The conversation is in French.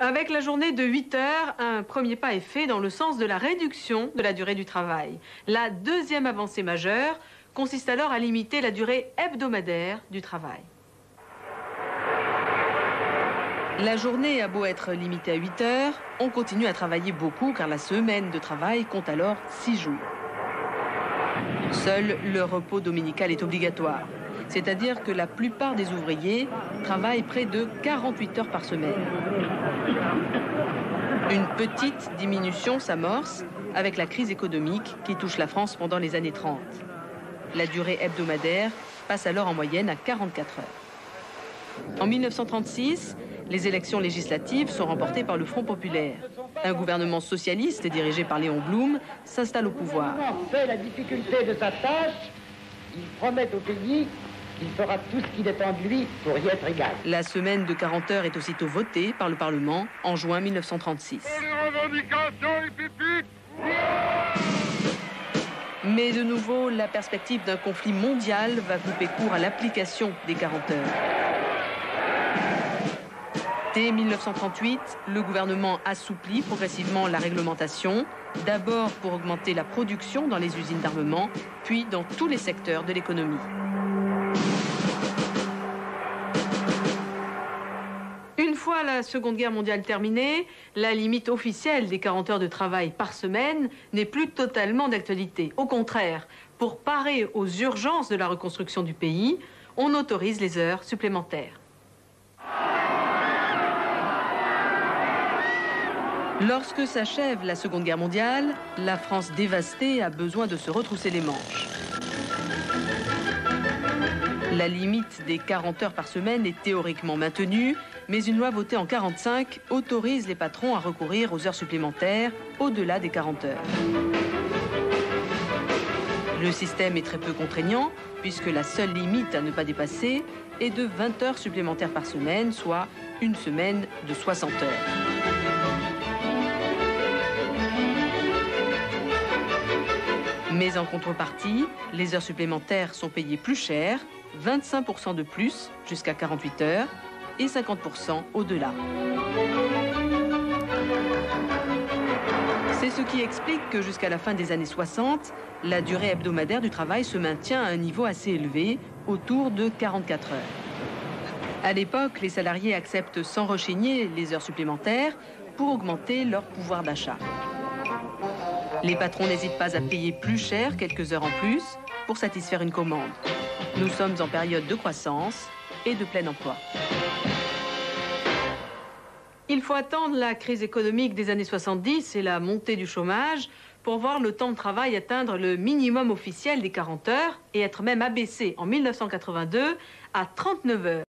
Avec la journée de 8 heures, un premier pas est fait dans le sens de la réduction de la durée du travail. La deuxième avancée majeure consiste alors à limiter la durée hebdomadaire du travail. La journée a beau être limitée à 8 heures, on continue à travailler beaucoup car la semaine de travail compte alors 6 jours. Seul le repos dominical est obligatoire, c'est-à-dire que la plupart des ouvriers travaillent près de 48 heures par semaine. Une petite diminution s'amorce avec la crise économique qui touche la France pendant les années 30. La durée hebdomadaire passe alors en moyenne à 44 heures. En 1936, les élections législatives sont remportées par le Front populaire. Un gouvernement socialiste dirigé par Léon Blum s'installe au pouvoir. Fait la difficulté de sa tâche, il promet au pays qu'il fera tout ce qu'il dépend de lui pour y être égal. La semaine de 40 heures est aussitôt votée par le Parlement en juin 1936. Mais de nouveau, la perspective d'un conflit mondial va couper court à l'application des 40 heures. Dès 1938, le gouvernement assouplit progressivement la réglementation, d'abord pour augmenter la production dans les usines d'armement, puis dans tous les secteurs de l'économie. Une fois la Seconde Guerre mondiale terminée, la limite officielle des 40 heures de travail par semaine n'est plus totalement d'actualité. Au contraire, pour parer aux urgences de la reconstruction du pays, on autorise les heures supplémentaires. Lorsque s'achève la Seconde Guerre mondiale, la France dévastée a besoin de se retrousser les manches. La limite des 40 heures par semaine est théoriquement maintenue, mais une loi votée en 1945 autorise les patrons à recourir aux heures supplémentaires au-delà des 40 heures. Le système est très peu contraignant, puisque la seule limite à ne pas dépasser est de 20 heures supplémentaires par semaine, soit une semaine de 60 heures. Mais en contrepartie, les heures supplémentaires sont payées plus cher, 25% de plus jusqu'à 48 heures et 50% au-delà. C'est ce qui explique que jusqu'à la fin des années 60, la durée hebdomadaire du travail se maintient à un niveau assez élevé, autour de 44 heures. À l'époque, les salariés acceptent sans rechigner les heures supplémentaires pour augmenter leur pouvoir d'achat. Les patrons n'hésitent pas à payer plus cher quelques heures en plus pour satisfaire une commande. Nous sommes en période de croissance et de plein emploi. Il faut attendre la crise économique des années 70 et la montée du chômage pour voir le temps de travail atteindre le minimum officiel des 40 heures et être même abaissé en 1982 à 39 heures.